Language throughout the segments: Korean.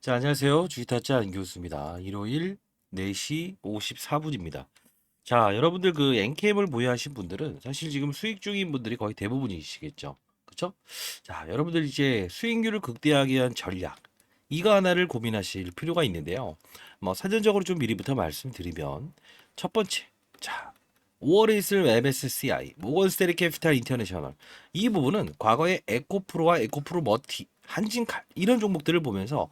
자, 안녕하세요. 주식타짜 안교수입니다. 일요일 4시 54분입니다. 자, 여러분들 그 엔캠을 보유하신 분들은 사실 지금 수익 중인 분들이 거의 대부분이시겠죠. 그쵸? 자, 여러분들 이제 수익률을 극대화하기 위한 전략. 이거 하나를 고민하실 필요가 있는데요. 뭐, 사전적으로 좀 미리부터 말씀드리면, 첫 번째. 자, 5월에 있을 MSCI, 모건 스탠리 캐피탈 인터내셔널. 이 부분은 과거의 에코프로와 에코프로 머티, 한진칼 이런 종목들을 보면서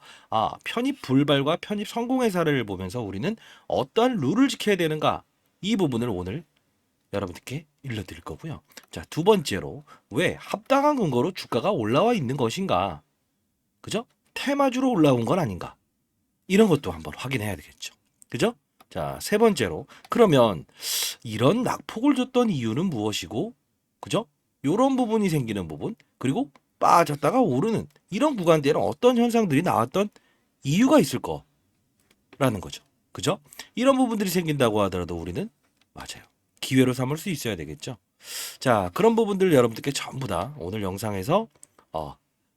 편입 불발과 편입 성공의 사례를 보면서 우리는 어떠한 룰을 지켜야 되는가 이 부분을 오늘 여러분들께 일러드릴 거고요. 자, 두 번째로 왜 합당한 근거로 주가가 올라와 있는 것인가? 그죠? 테마주로 올라온 건 아닌가? 이런 것도 한번 확인해야 되겠죠. 그죠? 자, 세 번째로 그러면 이런 낙폭을 줬던 이유는 무엇이고, 그죠? 요런 부분이 생기는 부분, 그리고 빠졌다가 오르는 이런 구간대에는 어떤 현상들이 나왔던 이유가 있을 거라는 거죠. 그죠? 이런 부분들이 생긴다고 하더라도 우리는 맞아요. 기회로 삼을 수 있어야 되겠죠. 자, 그런 부분들 여러분들께 전부 다 오늘 영상에서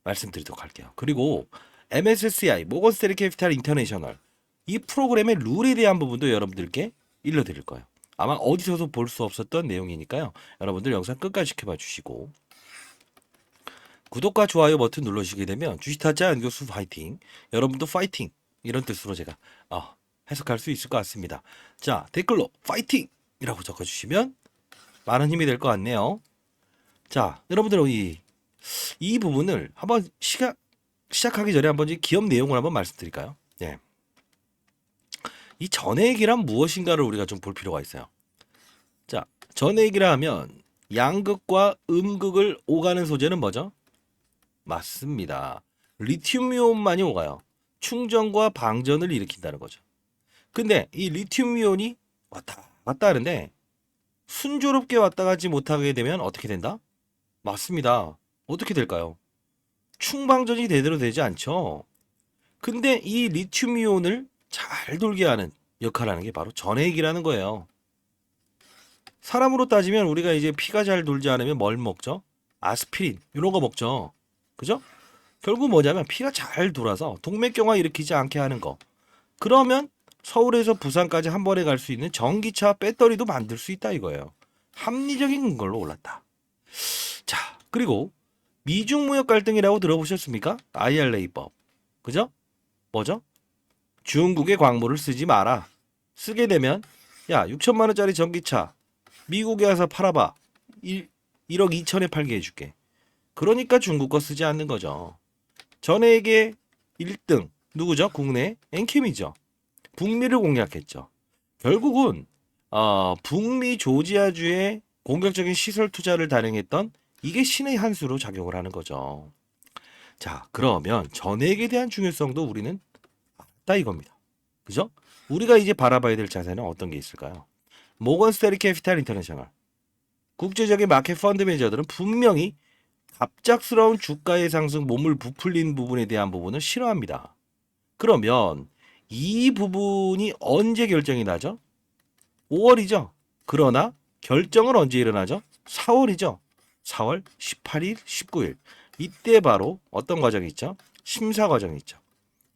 말씀드리도록 할게요. 그리고 MSCI, 모건 스탠리 캐피탈 인터내셔널 이 프로그램의 룰에 대한 부분도 여러분들께 일러드릴 거예요. 아마 어디서도 볼 수 없었던 내용이니까요. 여러분들 영상 끝까지 지켜봐 주시고 구독과 좋아요 버튼 눌러주시게 되면 주식타짜 안교수 파이팅, 여러분도 파이팅 이런 뜻으로 제가 해석할 수 있을 것 같습니다. 자, 댓글로 파이팅! 이라고 적어주시면 많은 힘이 될 것 같네요. 자, 여러분들 이 부분을 한번 시작하기 전에 한번 기업 내용을 한번 말씀드릴까요? 네. 이 전액이란 무엇인가를 우리가 좀 볼 필요가 있어요. 자, 전액이라 하면 양극과 음극을 오가는 소재는 뭐죠? 맞습니다. 리튬이온만이 오가요. 충전과 방전을 일으킨다는 거죠. 근데 이 리튬이온이 왔다 갔다 하는데 순조롭게 왔다 가지 못하게 되면 어떻게 된다? 맞습니다. 어떻게 될까요? 충방전이 제대로 되지 않죠. 근데 이 리튬이온을 잘 돌게 하는 역할을 하는 게 바로 전해액이라는 거예요. 사람으로 따지면 우리가 이제 피가 잘 돌지 않으면 뭘 먹죠? 아스피린 이런 거 먹죠. 그죠? 결국 뭐냐면 피가 잘 돌아서 동맥경화 일으키지 않게 하는 거. 그러면 서울에서 부산까지 한 번에 갈 수 있는 전기차 배터리도 만들 수 있다 이거예요. 합리적인 걸로 올랐다. 자, 그리고 미중 무역 갈등이라고 들어보셨습니까? IRA법. 그죠? 뭐죠? 중국의 광물을 쓰지 마라. 쓰게 되면 야 6천만 원짜리 전기차 미국에 가서 팔아봐. 1억 2천에 팔게 해줄게. 그러니까 중국 거 쓰지 않는 거죠. 전에게 1등 누구죠? 국내 엔캠이죠. 북미를 공략했죠. 결국은 북미 조지아주의 공격적인 시설 투자를 단행했던 이게 신의 한 수로 작용을 하는 거죠. 자, 그러면 전액에 대한 중요성도 우리는 알다 이겁니다. 그죠? 우리가 이제 바라봐야 될 자세는 어떤 게 있을까요? 모건 스탠리 캐피탈 인터내셔널. 국제적인 마켓 펀드 매니저들은 분명히 갑작스러운 주가의 상승 몸을 부풀린 부분에 대한 부분을 싫어합니다. 그러면 이 부분이 언제 결정이 나죠? 5월이죠. 그러나 결정은 언제 일어나죠? 4월이죠. 4월 18일, 19일. 이때 바로 어떤 과정이 있죠? 심사 과정이 있죠.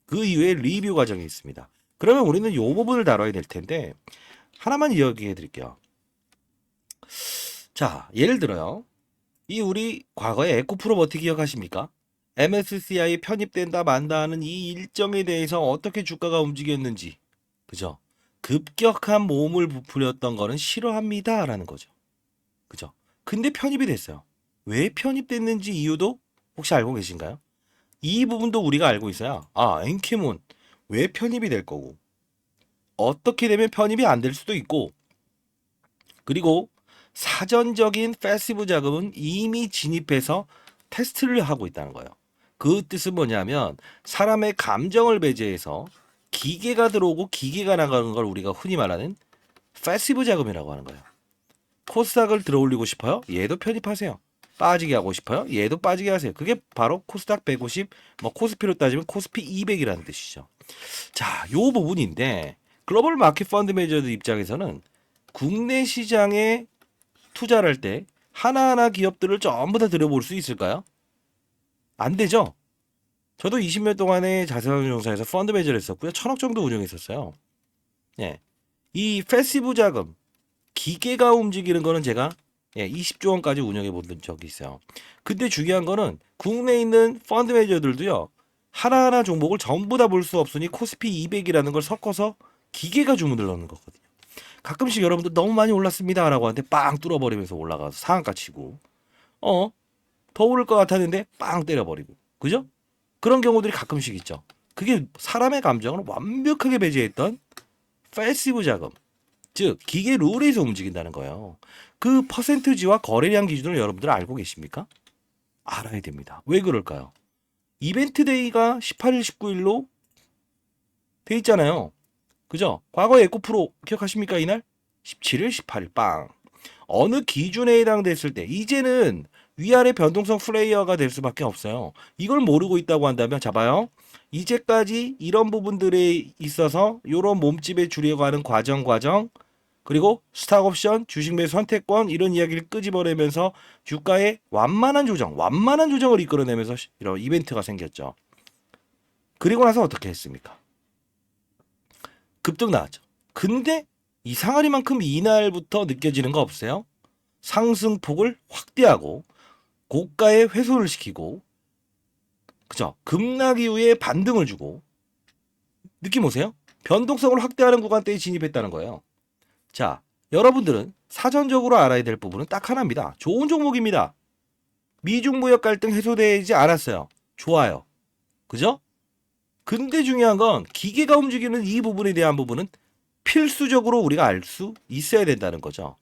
그 이후에 리뷰 과정이 있습니다. 그러면 우리는 이 부분을 다뤄야 될 텐데 하나만 이야기해 드릴게요. 자, 예를 들어요. 이 우리 과거에 에코프로버티 기억하십니까? MSCI 편입된다 만다 하는 이 일정에 대해서 어떻게 주가가 움직였는지, 그죠? 급격한 몸을 부풀렸던 거는 싫어합니다라는 거죠. 그죠? 근데 편입이 됐어요. 왜 편입됐는지 이유도 혹시 알고 계신가요? 이 부분도 우리가 알고 있어야 엔캐몬 왜 편입이 될 거고 어떻게 되면 편입이 안 될 수도 있고 그리고 사전적인 패시브 자금은 이미 진입해서 테스트를 하고 있다는 거예요. 그 뜻은 뭐냐면 사람의 감정을 배제해서 기계가 들어오고 기계가 나가는 걸 우리가 흔히 말하는 패시브 자금이라고 하는 거예요. 코스닥을 들어올리고 싶어요? 얘도 편입하세요. 빠지게 하고 싶어요? 얘도 빠지게 하세요. 그게 바로 코스닥 150, 뭐 코스피로 따지면 코스피 200이라는 뜻이죠. 자, 요 부분인데 글로벌 마켓 펀드 매니저들 입장에서는 국내 시장에 투자를 할 때 하나하나 기업들을 전부 다 들여볼 수 있을까요? 안 되죠. 저도 20년 동안의 자산운용사에서 펀드 매니저를 했었고요. 1000억 정도 운용했었어요. 예. 이 패시브 자금, 기계가 움직이는 거는 제가 20조 원까지 운영해 본 적이 있어요. 근데 중요한 거는 국내에 있는 펀드 매니저들도요. 하나하나 종목을 전부 다 볼 수 없으니 코스피 200이라는 걸 섞어서 기계가 주문을 넣는 거거든요. 가끔씩 여러분들 너무 많이 올랐습니다 라고 하는데 빵 뚫어버리면서 올라가서 상한가 치고 더 오를 것 같았는데 빵 때려버리고 그죠? 그런 경우들이 가끔씩 있죠. 그게 사람의 감정을 완벽하게 배제했던 패시브 자금, 즉 기계 룰에서 움직인다는 거예요. 그 퍼센트지와 거래량 기준을 여러분들 알고 계십니까? 알아야 됩니다. 왜 그럴까요? 이벤트 데이가 18일, 19일로 돼 있잖아요. 그죠? 과거 에코 프로 기억하십니까? 이날 17일, 18일 빵. 어느 기준에 해당됐을 때 이제는 위아래 변동성 플레이어가 될 수밖에 없어요. 이걸 모르고 있다고 한다면 잡아요. 이제까지 이런 부분들에 있어서 이런 몸집에 주려고 하는 과정 그리고 스탁옵션, 주식 매수 선택권 이런 이야기를 끄집어내면서 주가의 완만한 조정을 이끌어내면서 이런 이벤트가 생겼죠. 그리고 나서 어떻게 했습니까? 급등 나왔죠. 근데 이상하리만큼 이날부터 느껴지는 거 없어요? 상승폭을 확대하고 고가에 회수를 시키고 그죠? 급락 이후에 반등을 주고 느낌 오세요? 변동성을 확대하는 구간대에 진입했다는 거예요. 자, 여러분들은 사전적으로 알아야 될 부분은 딱 하나입니다. 좋은 종목입니다. 미중 무역 갈등 해소되지 않았어요. 좋아요. 그죠? 근데 중요한 건 기계가 움직이는 이 부분에 대한 부분은 필수적으로 우리가 알 수 있어야 된다는 거죠.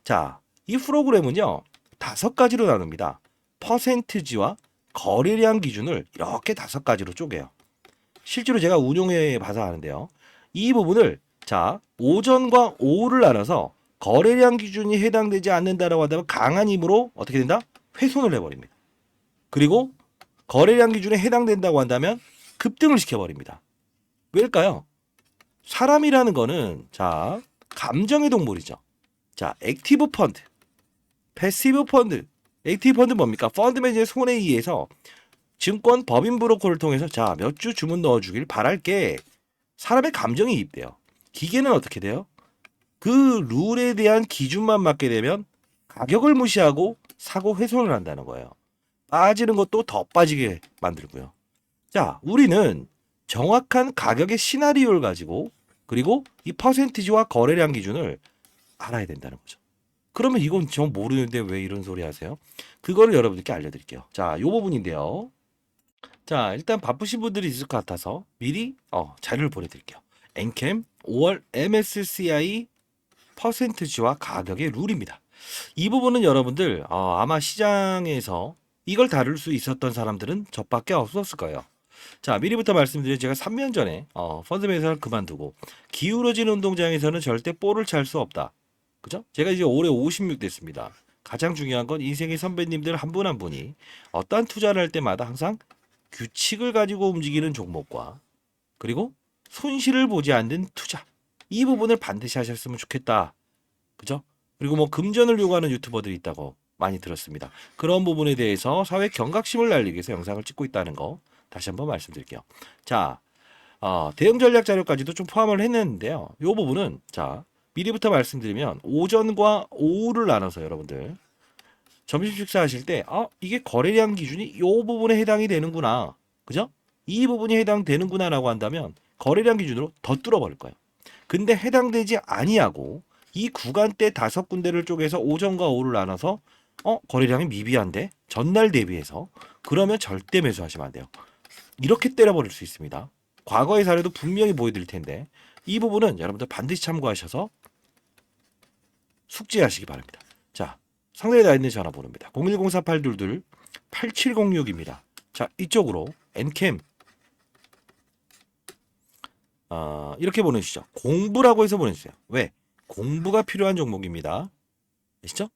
자, 이 프로그램은요. 5가지로 나눕니다. 퍼센트지와 거래량 기준을 이렇게 5가지로 쪼개요. 실제로 제가 운용해 봐서 아는데요. 이 부분을 자, 오전과 오후를 나눠서 거래량 기준이 해당되지 않는다라고 한다면 강한 힘으로 어떻게 된다? 훼손을 해버립니다. 그리고 거래량 기준에 해당된다고 한다면 급등을 시켜버립니다. 왜일까요? 사람이라는 거는 자, 감정의 동물이죠. 자, 액티브 펀드, 패시브 펀드. 액티브 펀드 뭡니까? 펀드 매니저의 손에 의해서 증권 법인 브로커를 통해서 자, 몇 주 주문 넣어주길 바랄게. 사람의 감정이 입돼요. 기계는 어떻게 돼요? 그 룰에 대한 기준만 맞게 되면 가격을 무시하고 사고 훼손을 한다는 거예요. 빠지는 것도 더 빠지게 만들고요. 자, 우리는 정확한 가격의 시나리오를 가지고 그리고 이 퍼센티지와 거래량 기준을 알아야 된다는 거죠. 그러면 이건 저 모르는데 왜 이런 소리 하세요? 그거를 여러분들께 알려드릴게요. 자, 요 부분인데요. 자, 일단 바쁘신 분들이 있을 것 같아서 미리 자료를 보내드릴게요. 엔캠 5월 MSCI 퍼센트지와 가격의 룰입니다. 이 부분은 여러분들 아마 시장에서 이걸 다룰 수 있었던 사람들은 저밖에 없었을 거예요. 자, 미리부터 말씀드린 제가 3년 전에 펀드 매수를 그만두고 기울어진 운동장에서는 절대 볼을 찰 수 없다. 그죠? 제가 이제 올해 56 됐습니다. 가장 중요한 건 인생의 선배님들 한 분 한 분이 어떠한 투자를 할 때마다 항상 규칙을 가지고 움직이는 종목과 그리고 손실을 보지 않는 투자 이 부분을 반드시 하셨으면 좋겠다. 그죠? 그리고 뭐 금전을 요구하는 유튜버들이 있다고 많이 들었습니다. 그런 부분에 대해서 사회 경각심을 날리기 위해서 영상을 찍고 있다는 거 다시 한번 말씀드릴게요. 자, 대응 전략 자료까지도 좀 포함을 했는데요. 이 부분은 자 미리부터 말씀드리면 오전과 오후를 나눠서 여러분들 점심 식사하실 때 이게 거래량 기준이 이 부분에 해당이 되는구나. 그죠? 이 부분이 해당되는구나라고 한다면 거래량 기준으로 더 뚫어버릴 거예요. 근데 해당되지 아니하고 이 구간대 5군데를 쪼개서 오전과 오후를 나눠서 거래량이 미비한데 전날 대비해서 그러면 절대 매수하시면 안 돼요. 이렇게 때려버릴 수 있습니다. 과거의 사례도 분명히 보여드릴 텐데 이 부분은 여러분들 반드시 참고하셔서 숙지하시기 바랍니다. 자, 상단에 나 있는 전화번호입니다. 010-4822-8706입니다. 자, 이쪽으로 엔캠 이렇게 보내주시죠. 공부라고 해서 보내주세요. 왜? 공부가 필요한 종목입니다. 아시죠?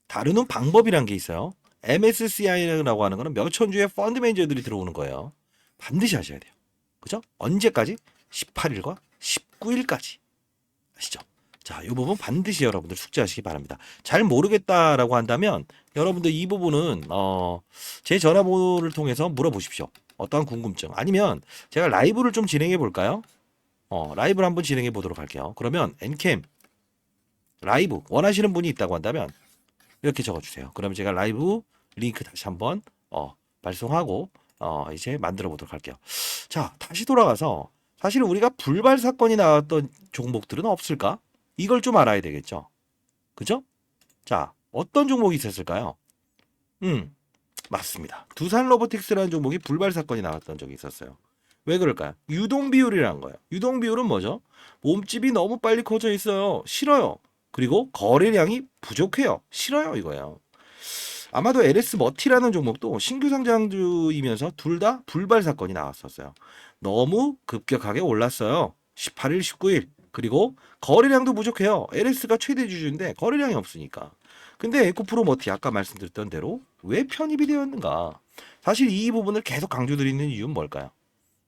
다루는 방법이란 게 있어요. MSCI라고 하는 거는 몇천 주의 펀드 매니저들이 들어오는 거예요. 반드시 하셔야 돼요. 그죠? 언제까지? 18일과 19일까지. 아시죠? 자, 이 부분 반드시 여러분들 숙지하시기 바랍니다. 잘 모르겠다라고 한다면 여러분들 이 부분은 제 전화번호를 통해서 물어보십시오. 어떠한 궁금증 아니면 제가 라이브를 좀 진행해 볼까요? 라이브를 한번 진행해 보도록 할게요. 그러면 엔캠 라이브 원하시는 분이 있다고 한다면 이렇게 적어주세요. 그럼 제가 라이브 링크 다시 한번 발송하고 이제 만들어 보도록 할게요. 자, 다시 돌아가서 사실 우리가 불발 사건이 나왔던 종목들은 없을까? 이걸 좀 알아야 되겠죠. 그죠? 자, 어떤 종목이 있었을까요? 맞습니다. 두산 로보틱스라는 종목이 불발 사건이 나왔던 적이 있었어요. 왜 그럴까요? 유동 비율이라는 거예요. 유동 비율은 뭐죠? 몸집이 너무 빨리 커져 있어요. 싫어요. 그리고 거래량이 부족해요. 싫어요. 이거예요. 아마도 LS 머티라는 종목도 신규 상장주이면서 둘 다 불발 사건이 나왔었어요. 너무 급격하게 올랐어요. 18일, 19일. 그리고 거래량도 부족해요. LS가 최대 주주인데 거래량이 없으니까. 근데 에코프로 머티 아까 말씀드렸던 대로 왜 편입이 되었는가? 사실 이 부분을 계속 강조드리는 이유는 뭘까요?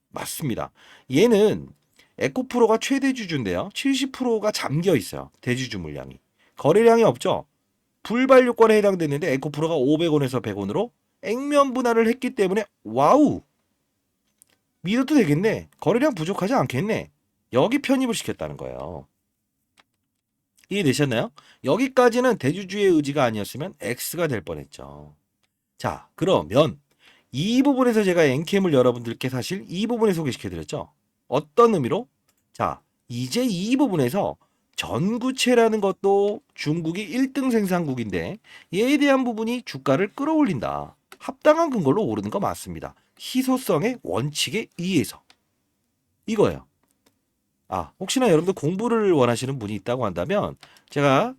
맞습니다. 얘는 에코프로가 최대 주주인데요. 70%가 잠겨 있어요. 대주주 물량이. 거래량이 없죠. 불발 요건에 해당됐는데 에코프로가 500원에서 100원으로 액면 분할을 했기 때문에 와우. 믿어도 되겠네. 거래량 부족하지 않겠네. 여기 편입을 시켰다는 거예요. 이해되셨나요? 여기까지는 대주주의 의지가 아니었으면 X가 될 뻔했죠. 자, 그러면 이 부분에서 제가 엔캠을 여러분들께 사실 이 부분에 소개시켜드렸죠. 어떤 의미로? 자, 이제 이 부분에서 전구체라는 것도 중국이 1등 생산국인데 얘에 대한 부분이 주가를 끌어올린다. 합당한 근거로 오르는 거 맞습니다. 희소성의 원칙에 의해서. 이거예요. 혹시나 여러분들 공부를 원하시는 분이 있다고 한다면 제가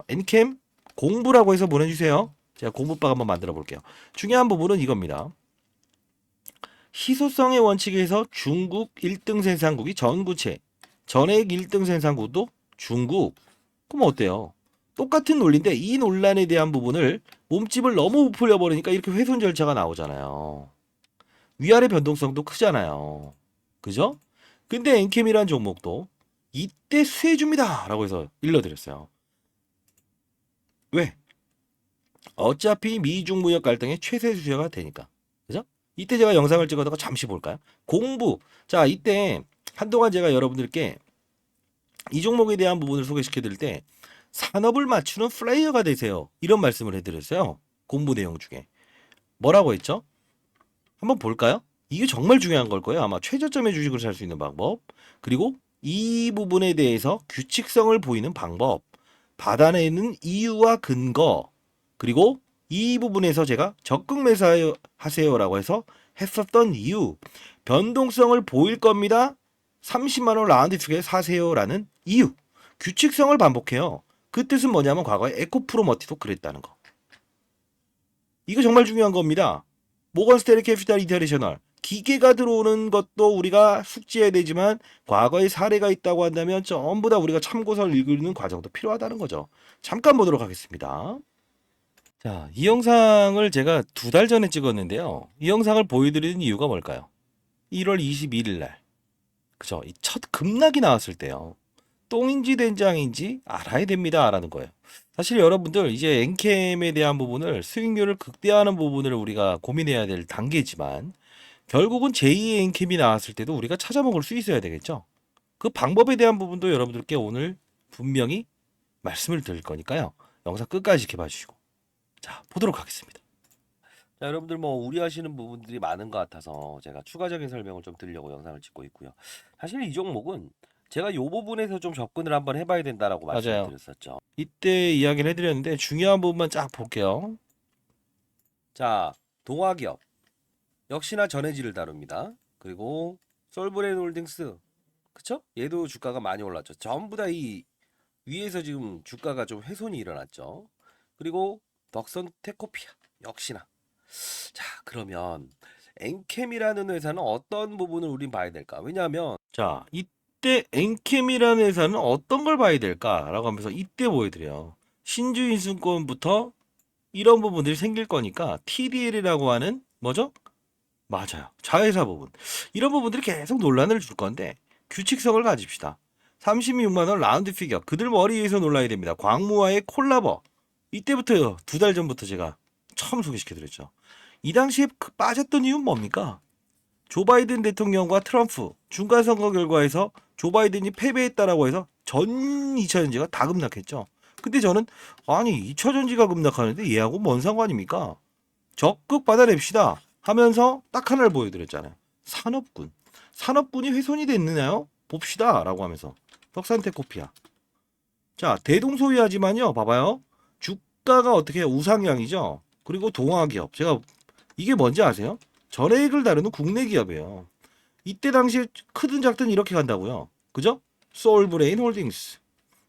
엔캠 공부라고 해서 보내주세요. 제가 공부방 한번 만들어 볼게요. 중요한 부분은 이겁니다. 희소성의 원칙에서 중국 1등 생산국이 전구체, 전액 1등 생산국도 중국. 그럼 어때요? 똑같은 논리인데 이 논란에 대한 부분을 몸집을 너무 부풀려 버리니까 이렇게 훼손 절차가 나오잖아요. 위아래 변동성도 크잖아요. 그죠? 근데 엔캠이란 종목도 이때 수혜줍니다 라고 해서 일러드렸어요. 왜? 어차피 미중 무역 갈등의 최대 수혜가 되니까. 그죠? 이때 제가 영상을 찍어다가 잠시 볼까요? 공부. 자, 이때 한동안 제가 여러분들께 이 종목에 대한 부분을 소개시켜 드릴 때 산업을 맞추는 플레이어가 되세요. 이런 말씀을 해드렸어요. 공부 내용 중에. 뭐라고 했죠? 한번 볼까요? 이게 정말 중요한 걸 거예요. 아마 최저점의 주식을 살 수 있는 방법. 그리고 이 부분에 대해서 규칙성을 보이는 방법. 받아내는 이유와 근거. 그리고 이 부분에서 제가 적극 매수하세요라고 해서 했었던 이유. 변동성을 보일 겁니다. 30만 원 라운드 쪽에 사세요라는 이유. 규칙성을 반복해요. 그 뜻은 뭐냐면 과거에 에코프로 머티도 그랬다는 거. 이거 정말 중요한 겁니다. 모건 스탠리 캐피탈 인터내셔널. 기계가 들어오는 것도 우리가 숙지해야 되지만 과거의 사례가 있다고 한다면 전부 다 우리가 참고서를 읽는 과정도 필요하다는 거죠. 잠깐 보도록 하겠습니다. 자, 이 영상을 제가 2달 전에 찍었는데요. 이 영상을 보여드리는 이유가 뭘까요? 1월 21일 날. 그죠? 이 첫 급락이 나왔을 때요. 똥인지 된장인지 알아야 됩니다. 라는 거예요. 사실 여러분들 이제 엔캠에 대한 부분을 수익률을 극대화하는 부분을 우리가 고민해야 될 단계지만 결국은 제2의 엔캠이 나왔을 때도 우리가 찾아먹을 수 있어야 되겠죠. 그 방법에 대한 부분도 여러분들께 오늘 분명히 말씀을 드릴 거니까요. 영상 끝까지 지켜봐 주시고 자 보도록 하겠습니다. 자, 여러분들 뭐 우려하시는 부분들이 많은 것 같아서 제가 추가적인 설명을 좀 드리려고 영상을 찍고 있고요. 사실 이 종목은 제가 이 부분에서 좀 접근을 한번 해봐야 된다라고 말씀을 드렸었죠. 이때 이야기를 해드렸는데 중요한 부분만 쫙 볼게요. 자, 동화기업 역시나 전해질을 다룹니다. 그리고 솔브레인 홀딩스 그쵸? 얘도 주가가 많이 올랐죠. 전부 다 이 위에서 지금 주가가 좀 훼손이 일어났죠. 그리고 덕선 테코피아 역시나 자 그러면 엔캠이라는 회사는 어떤 부분을 우린 봐야 될까? 왜냐하면 자 이때 엔캠이라는 회사는 어떤 걸 봐야 될까라고 하면서 이때 보여드려요. 신주인증권부터 이런 부분들이 생길 거니까 TDL이라고 하는 뭐죠? 맞아요. 자회사 부분. 이런 부분들이 계속 논란을 줄 건데 규칙성을 가집시다. 36만 원 라운드 피겨. 그들 머리 위에서 놀라야 됩니다. 광무와의 콜라보. 이때부터요. 2달 전부터 제가 처음 소개시켜드렸죠. 이 당시에 빠졌던 이유는 뭡니까? 조 바이든 대통령과 트럼프 중간선거 결과에서 조 바이든이 패배했다라고 해서 전 2차 전지가 다 급락했죠. 근데 저는 아니 2차 전지가 급락하는데 얘하고 뭔 상관입니까? 적극 받아냅시다 하면서 딱 하나를 보여드렸잖아요. 산업군. 산업군이 훼손이 됐느냐요? 봅시다 라고 하면서 덕산테코피아. 자, 대동소이하지만요. 봐봐요. 주가가 어떻게 우상향이죠. 그리고 동아기업. 제가 이게 뭔지 아세요? 전액을 다루는 국내 기업이에요. 이때 당시에 크든 작든 이렇게 간다고요. 그죠? 소울브레인 홀딩스.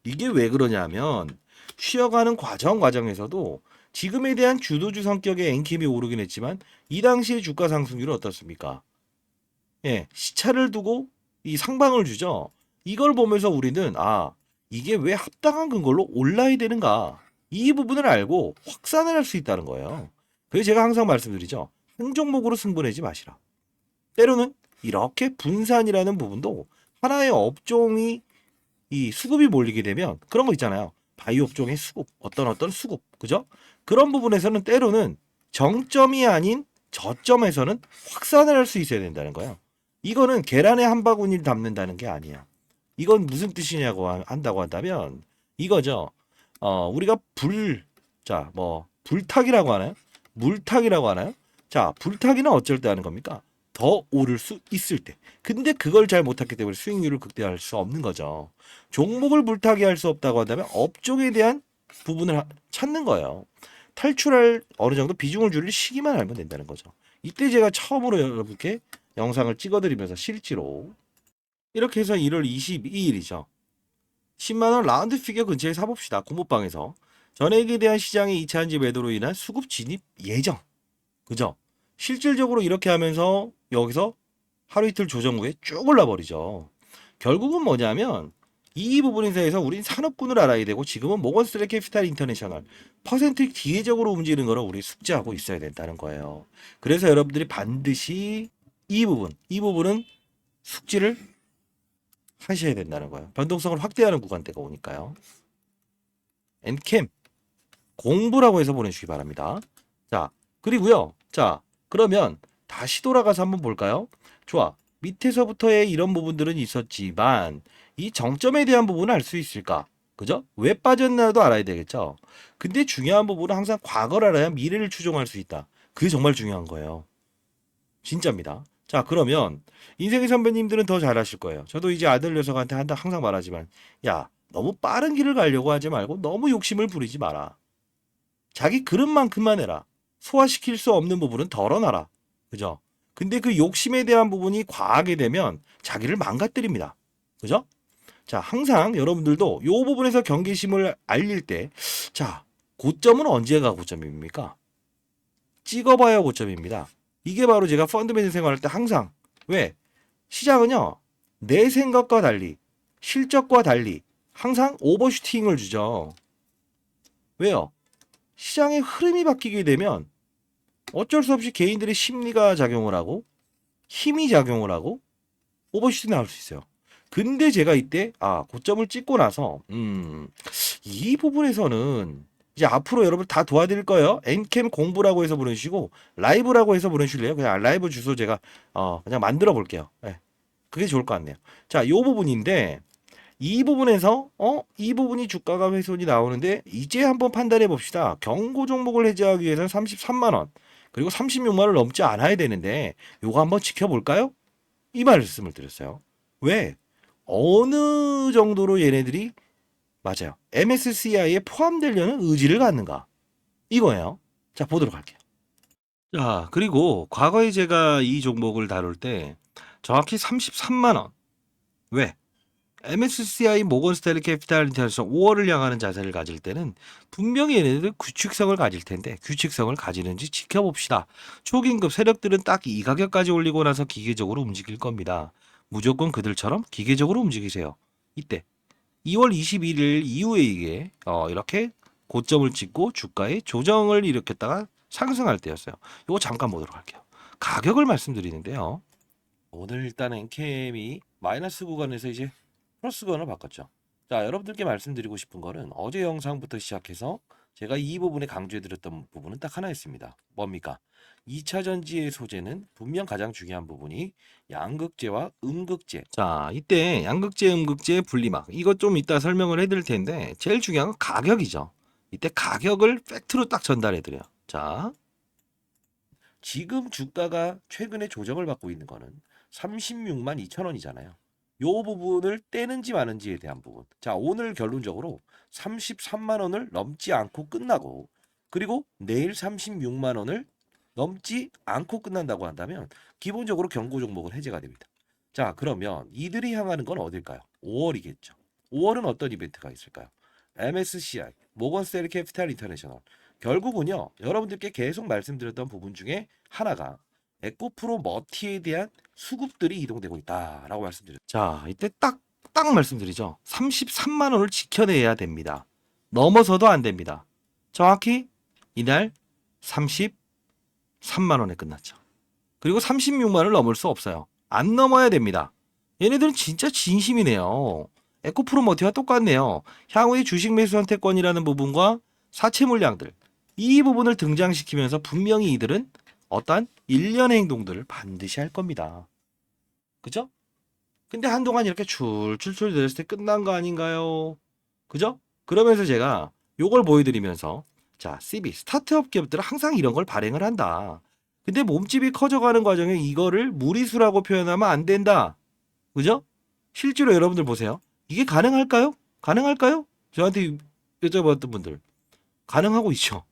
이게 왜 그러냐면 쉬어가는 과정에서도 지금에 대한 주도주 성격의 엔캠이 오르긴 했지만 이 당시의 주가 상승률은 어떻습니까? 예, 시차를 두고 이 상방을 주죠. 이걸 보면서 우리는 이게 왜 합당한 근거로 올라야 되는가? 이 부분을 알고 확산을 할 수 있다는 거예요. 그래서 제가 항상 말씀드리죠. 한 종목으로 승부내지 마시라. 때로는 이렇게 분산이라는 부분도 하나의 업종이 이 수급이 몰리게 되면 그런 거 있잖아요. 바이오 업종의 수급, 어떤 수급, 그죠? 그런 부분에서는 때로는 정점이 아닌 저점에서는 확산을 할 수 있어야 된다는 거예요. 이거는 계란에 한 바구니를 담는다는 게 아니야. 이건 무슨 뜻이냐고 한다고 한다면 이거죠. 우리가 불탁이라고 하나요? 물탁이라고 하나요? 자, 불타기는 어쩔 때 하는 겁니까? 더 오를 수 있을 때. 근데 그걸 잘 못했기 때문에 수익률을 극대화할 수 없는 거죠. 종목을 불타게 할 수 없다고 한다면 업종에 대한 부분을 찾는 거예요. 탈출할 어느 정도 비중을 줄일 시기만 알면 된다는 거죠. 이때 제가 처음으로 여러분께 영상을 찍어드리면서 실제로 이렇게 해서 1월 22일이죠. 10만원 라운드 피겨 근처에 사봅시다. 공모방에서. 전액에 대한 시장의 2차 한지 매도로 인한 수급 진입 예정. 그죠? 실질적으로 이렇게 하면서 여기서 하루 이틀 조정 후에 쭉 올라버리죠. 결국은 뭐냐면 이 부분에 대해서 우린 산업군을 알아야 되고 지금은 모건스트레 캐피탈 인터내셔널 퍼센트 기계적으로 움직이는 거를 우리 숙지하고 있어야 된다는 거예요. 그래서 여러분들이 반드시 이 부분은 숙지를 하셔야 된다는 거예요. 변동성을 확대하는 구간대가 오니까요. 엔캠 공부라고 해서 보내주시기 바랍니다. 자, 그리고요. 자, 그러면 다시 돌아가서 한번 볼까요? 좋아. 밑에서부터의 이런 부분들은 있었지만 이 정점에 대한 부분은 알 수 있을까? 그죠? 왜 빠졌나도 알아야 되겠죠? 근데 중요한 부분은 항상 과거를 알아야 미래를 추종할 수 있다. 그게 정말 중요한 거예요. 진짜입니다. 자, 그러면 인생의 선배님들은 더 잘하실 거예요. 저도 이제 아들 녀석한테 항상 말하지만 야, 너무 빠른 길을 가려고 하지 말고 너무 욕심을 부리지 마라. 자기 그릇만큼만 해라. 소화시킬 수 없는 부분은 덜어놔라. 그죠? 근데 그 욕심에 대한 부분이 과하게 되면 자기를 망가뜨립니다. 그죠? 자, 항상 여러분들도 요 부분에서 경계심을 알릴 때, 자, 고점은 언제가 고점입니까? 찍어봐야 고점입니다. 이게 바로 제가 펀드 매니저 생활할 때 항상, 왜? 시장은요, 내 생각과 달리, 실적과 달리, 항상 오버슈팅을 주죠. 왜요? 시장의 흐름이 바뀌게 되면 어쩔 수 없이 개인들의 심리가 작용을 하고 힘이 작용을 하고 오버슈팅 나올 수 있어요. 근데 제가 이때 고점을 찍고 나서 이 부분에서는 이제 앞으로 여러분 다 도와드릴 거예요. 엔캠 공부라고 해서 보내주시고 라이브라고 해서 보내주실래요? 그냥 라이브 주소 제가 그냥 만들어 볼게요. 네. 그게 좋을 것 같네요. 자, 요 부분인데 이 부분에서 이 부분이 주가가 훼손이 나오는데 이제 한번 판단해 봅시다. 경고 종목을 해제하기 위해서는 33만 원 그리고 36만 원 넘지 않아야 되는데 요거 한번 지켜볼까요? 이 말씀을 드렸어요. 왜? 어느 정도로 얘네들이 맞아요. MSCI에 포함되려는 의지를 갖는가? 이거예요. 자, 보도록 할게요. 자, 그리고 과거에 제가 이 종목을 다룰 때 정확히 33만 원. 왜? MSCI 모건스탠리 캐피탈 인터내셔널 5월을 향하는 자세를 가질 때는 분명히 얘네들 규칙성을 가질 텐데 규칙성을 가지는지 지켜봅시다. 초긴급 세력들은 딱 이 가격까지 올리고 나서 기계적으로 움직일 겁니다. 무조건 그들처럼 기계적으로 움직이세요. 이때 2월 21일 이후에 이게 이렇게 고점을 찍고 주가의 조정을 일으켰다가 상승할 때였어요. 이거 잠깐 보도록 할게요. 가격을 말씀드리는데요. 오늘 일단 엔캠이 마이너스 구간에서 이제 플러스 구간을 바꿨죠. 자, 여러분들께 말씀드리고 싶은 거는 어제 영상부터 시작해서 제가 이 부분에 강조해드렸던 부분은 딱 하나 있습니다. 뭡니까? 2차 전지의 소재는 분명 가장 중요한 부분이 양극재와 음극재. 자, 이때 양극재, 음극재 분리막. 이것 좀 이따 설명을 해드릴 텐데 제일 중요한 건 가격이죠. 이때 가격을 팩트로 딱 전달해드려요. 자, 지금 주가가 최근에 조정을 받고 있는 거는 36만 2천 원이잖아요. 요 부분을 떼는지 마는지에 대한 부분. 자, 오늘 결론적으로 33만 원을 넘지 않고 끝나고 그리고 내일 36만 원을 넘지 않고 끝난다고 한다면 기본적으로 경고 종목은 해제가 됩니다. 자, 그러면 이들이 향하는 건 어딜까요? 5월이겠죠. 5월은 어떤 이벤트가 있을까요? MSCI, 모건스탠리 캐피탈 인터내셔널. 결국은요, 여러분들께 계속 말씀드렸던 부분 중에 하나가 에코프로 머티에 대한 수급들이 이동되고 있다라고 말씀드렸죠. 자, 이때 딱 말씀드리죠. 33만 원을 지켜내야 됩니다. 넘어서도 안 됩니다. 정확히 이날 33만 원에 끝났죠. 그리고 36만 원을 넘을 수 없어요. 안 넘어야 됩니다. 얘네들은 진짜 진심이네요. 에코프로 머티와 똑같네요. 향후의 주식 매수 선택권이라는 부분과 사채 물량들, 이 부분을 등장시키면서 분명히 이들은 어떠한 일련의 행동들을 반드시 할 겁니다. 그죠? 근데 한동안 이렇게 출출출 내렸을 때 끝난 거 아닌가요? 그죠? 그러면서 제가 요걸 보여드리면서 자, CB, 스타트업 기업들은 항상 이런 걸 발행을 한다. 근데 몸집이 커져가는 과정에 이거를 무리수라고 표현하면 안 된다. 그죠? 실제로 여러분들 보세요. 이게 가능할까요? 가능할까요? 저한테 여쭤봤던 분들. 가능하고 있죠.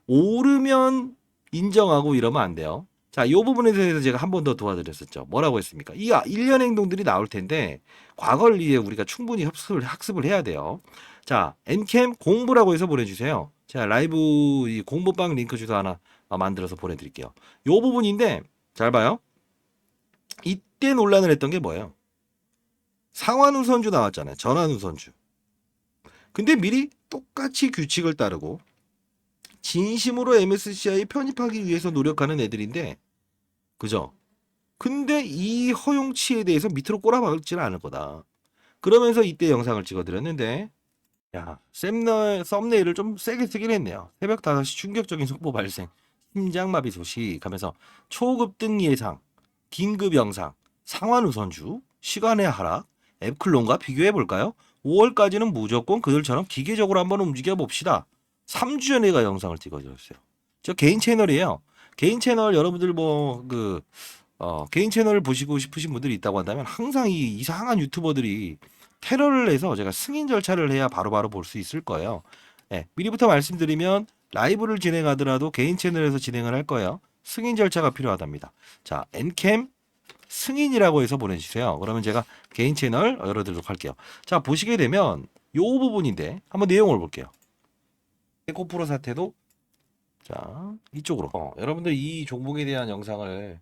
오르면 인정하고 이러면 안 돼요. 자, 이 부분에 대해서 제가 한 번 더 도와드렸었죠. 뭐라고 했습니까? 이 일련 행동들이 나올 텐데 과거를 이제 우리가 충분히 학습을 해야 돼요. 자, 엔캠 공부라고 해서 보내주세요. 제가 라이브 이 공부방 링크 주소 하나 만들어서 보내드릴게요. 이 부분인데 잘 봐요. 이때 논란을 했던 게 뭐예요? 상환우선주 나왔잖아요. 전환우선주. 근데 미리 똑같이 규칙을 따르고 진심으로 MSCI에 편입하기 위해서 노력하는 애들인데 그죠? 근데 이 허용치에 대해서 밑으로 꼬라박지는 않을 거다. 그러면서 이때 영상을 찍어드렸는데 야, 썸네일을 좀 세게 쓰긴 했네요. 새벽 5시 충격적인 속보 발생, 심장마비 소식 하면서 초급등 예상, 긴급 영상, 상환우선주, 시간의 하락, 앱클론과 비교해 볼까요? 5월까지는 무조건 그들처럼 기계적으로 한번 움직여 봅시다. 3주 전에 가 영상을 찍어줬어요. 저 개인 채널이에요. 개인 채널 여러분들 개인 채널을 보시고 싶으신 분들이 있다고 한다면 항상 이 이상한 유튜버들이 테러를 해서 제가 승인 절차를 해야 바로바로 볼 수 있을 거예요. 네, 미리부터 말씀드리면 라이브를 진행하더라도 개인 채널에서 진행을 할 거예요. 승인 절차가 필요하답니다. 자, 엔캠 승인이라고 해서 보내주세요. 그러면 제가 개인 채널 열어드리도록 할게요. 자, 보시게 되면 요 부분인데 한번 내용을 볼게요. 에코프로 사태도 자 이쪽으로 여러분들 이 종목에 대한 영상을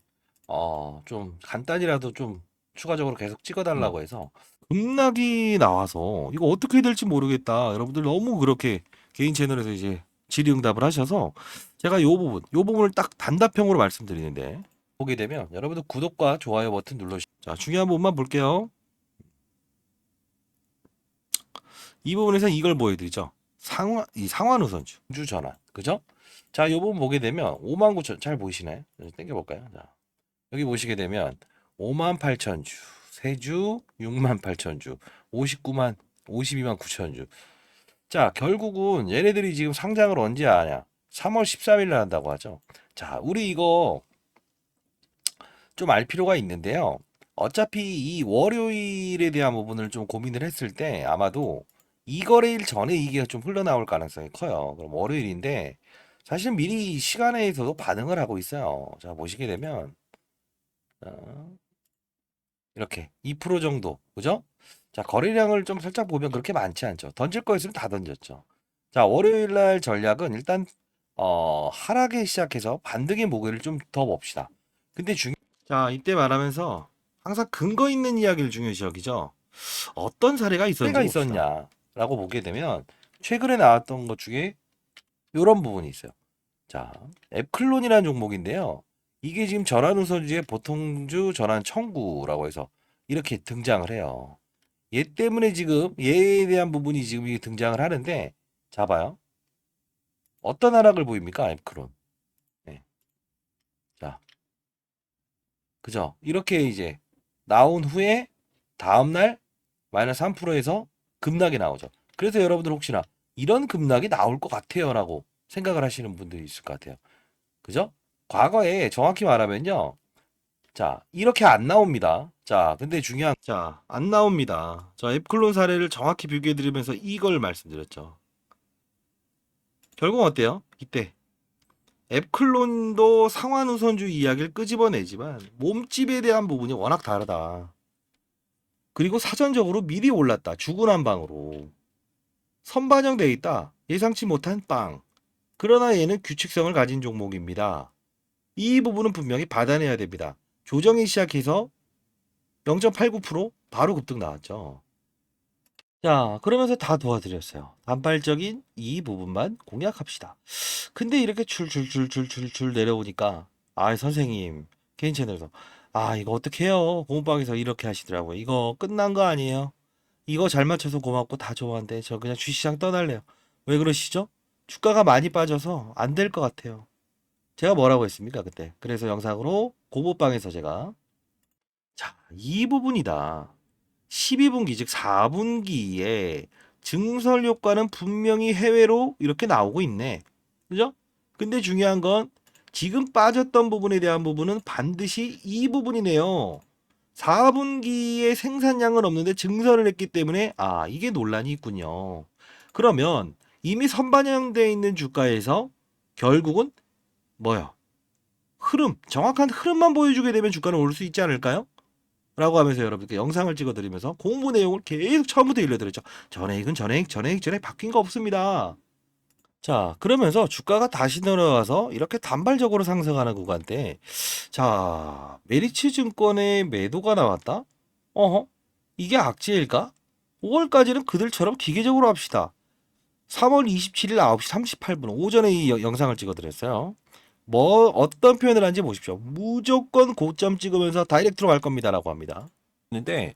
좀 간단히라도 좀 추가적으로 계속 찍어달라고 해서 급락이 나와서 이거 어떻게 될지 모르겠다. 여러분들 너무 그렇게 개인 채널에서 이제 질의응답을 하셔서 제가 요 부분을 딱 단답형으로 말씀드리는데 보게 되면 여러분들 구독과 좋아요 버튼 눌러주시죠. 자, 중요한 부분만 볼게요. 이 부분에서 이걸 보여드리죠. 상환우선주 주 전환, 그죠? 자, 이 부분 보게 되면 59,000 잘 보이시나요? 당겨볼까요? 자, 여기 보시게 되면 58,000주, 세주 68,000주, 52만 9천주. 자, 결국은 얘네들이 지금 상장을 언제 하냐? 3월 13일 날 한다고 하죠. 자, 우리 이거 좀 알 필요가 있는데요. 어차피 이 월요일에 대한 부분을 좀 고민을 했을 때 아마도 이 거래일 전에 이게 좀 흘러나올 가능성이 커요. 그럼 월요일인데 사실 미리 시간에서도 반응을 하고 있어요. 자, 보시게 되면 이렇게 2% 정도, 그죠? 자, 거래량을 좀 살짝 보면 그렇게 많지 않죠. 던질 거였으면 다 던졌죠. 자, 월요일 날 전략은 일단 하락에 시작해서 반등의 목요일을 좀 더 봅시다. 근데 자, 이때 말하면서 항상 근거 있는 이야기를 중요시 여기죠. 어떤 사례가 있었냐라고 보게 되면 최근에 나왔던 것 중에 이런 부분이 있어요. 자, 앱클론이라는 종목인데요. 이게 지금 전환우선주의 보통주 전환 청구라고 해서 이렇게 등장을 해요. 얘 때문에 지금 얘에 대한 부분이 지금 등장을 하는데 자 봐요. 어떤 하락을 보입니까? 앱크론. 네. 자, 그죠? 이렇게 이제 나온 후에 다음날 마이너스 3%에서 급락이 나오죠. 그래서 여러분들 혹시나 이런 급락이 나올 것 같아요 라고 생각을 하시는 분들이 있을 것 같아요. 그죠? 과거에 정확히 말하면요. 자, 이렇게 안 나옵니다. 자, 근데 중요한, 자, 안 나옵니다. 자, 앱클론 사례를 정확히 비교해드리면서 이걸 말씀드렸죠. 결국 어때요? 이때 앱클론도 상환 우선주의 이야기를 끄집어내지만 몸집에 대한 부분이 워낙 다르다. 그리고 사전적으로 미리 올랐다. 주군한 방으로. 선반영되어 있다. 예상치 못한 빵. 그러나 얘는 규칙성을 가진 종목입니다. 이 부분은 분명히 받아내야 됩니다. 조정이 시작해서 0.89% 바로 급등 나왔죠. 자, 그러면서 다 도와드렸어요. 단발적인 이 부분만 공략합시다. 근데 이렇게 줄줄줄줄줄줄 내려오니까 선생님 개인 채널에서 이거 어떻게 해요? 공부방에서 이렇게 하시더라고요. 이거 끝난 거 아니에요? 이거 잘 맞춰서 고맙고 다 좋아한데 저 그냥 주시장 떠날래요. 왜 그러시죠? 주가가 많이 빠져서 안 될 것 같아요. 제가 뭐라고 했습니까 그때? 그래서 영상으로 고모방에서 제가 이 부분이다. 12분기 즉 4분기에 증설 효과는 분명히 해외로 이렇게 나오고 있네. 그죠? 근데 중요한 건 지금 빠졌던 부분에 대한 부분은 반드시 이 부분이네요. 4분기에 생산량은 없는데 증설을 했기 때문에 이게 논란이 있군요. 그러면 이미 선반영되어 있는 주가에서 결국은 뭐요? 흐름, 정확한 흐름만 보여주게 되면 주가는 오를 수 있지 않을까요? 라고 하면서 여러분께 영상을 찍어드리면서 공부 내용을 계속 처음부터 일러드렸죠. 전액은 전액 바뀐 거 없습니다. 자, 그러면서 주가가 다시 내려와서 이렇게 단발적으로 상승하는 구간대. 자, 메리츠 증권의 매도가 나왔다? 어허? 이게 악재일까? 5월까지는 그들처럼 기계적으로 합시다. 3월 27일 9시 38분 오전에 이 영상을 찍어드렸어요. 어떤 표현을 하는지 보십시오. 무조건 고점 찍으면서 다이렉트로 갈 겁니다라고 합니다. 근데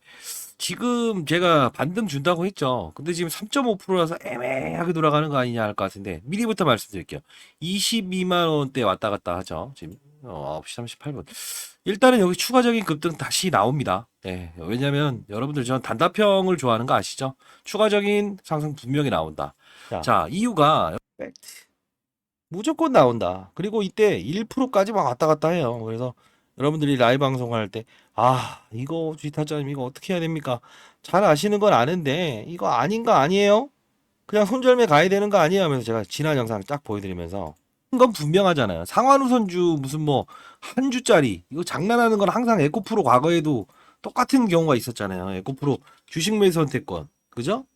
지금 제가 반등 준다고 했죠. 근데 지금 3.5%라서 애매하게 돌아가는 거 아니냐 할 것 같은데 미리부터 말씀드릴게요. 22만 원대 왔다 갔다 하죠. 지금 9시 38분. 일단은 여기 추가적인 급등 다시 나옵니다. 네, 왜냐면 여러분들 전 단답형을 좋아하는 거 아시죠? 추가적인 상승 분명히 나온다. 자, 이유가 무조건 나온다. 그리고 이때 1%까지 막 왔다 갔다 해요. 그래서 여러분들이 라이브 방송할 때, 이거 주식타짜님 이거 어떻게 해야 됩니까? 잘 아시는 건 아는데, 이거 아닌 거 아니에요? 그냥 손절매 가야 되는 거 아니에요? 하면서 제가 지난 영상 쫙 보여드리면서. 건 분명하잖아요. 상환우선주 무슨 뭐, 한 주짜리. 이거 장난하는 건 항상 에코프로 과거에도 똑같은 경우가 있었잖아요. 에코프로 주식 매수 선택권. 그죠?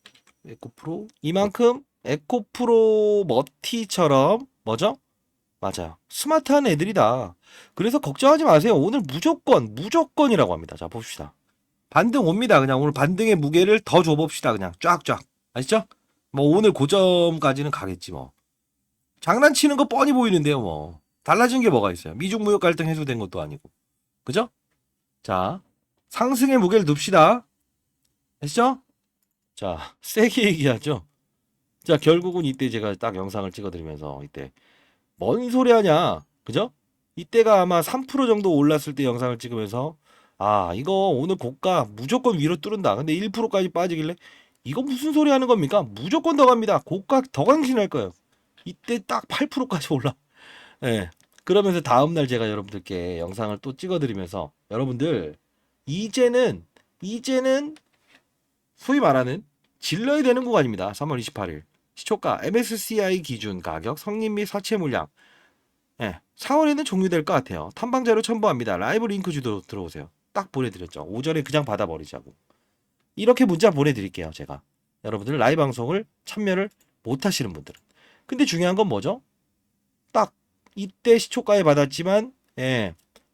에코프로. 이만큼 에코프로 머티처럼 뭐죠? 맞아요. 스마트한 애들이다. 그래서 걱정하지 마세요. 오늘 무조건이라고 합니다. 자, 봅시다. 반등 옵니다. 그냥 오늘 반등의 무게를 더 줘봅시다. 그냥 쫙쫙. 아시죠? 뭐 오늘 고점까지는 가겠지 뭐. 장난치는 거 뻔히 보이는데요 뭐. 달라진 게 뭐가 있어요? 미중 무역 갈등 해소된 것도 아니고. 그죠? 자, 상승의 무게를 둡시다. 아시죠? 자, 세게 얘기하죠. 자, 결국은 이때 제가 딱 영상을 찍어드리면서 이때 뭔 소리 하냐? 그죠? 이때가 아마 3% 정도 올랐을 때 영상을 찍으면서 이거 오늘 고가 무조건 위로 뚫는다. 근데 1%까지 빠지길래 이거 무슨 소리 하는 겁니까? 무조건 더 갑니다. 고가 더 강신할 거예요. 이때 딱 8%까지 올라. 예. 그러면서 다음날 제가 여러분들께 영상을 또 찍어드리면서 여러분들 이제는 소위 말하는 질러야 되는 구간입니다. 3월 28일. 시초가 MSCI 기준 가격 성립 및 사채 물량 4월에는 종료될 것 같아요. 탐방자료 첨부합니다. 라이브 링크 주도 들어오세요. 딱 보내드렸죠. 오전에 그냥 받아버리자고. 이렇게 문자 보내드릴게요. 제가. 여러분들 라이브 방송을 참여를 못 하시는 분들은. 근데 중요한 건 뭐죠? 딱 이때 시초가에 받았지만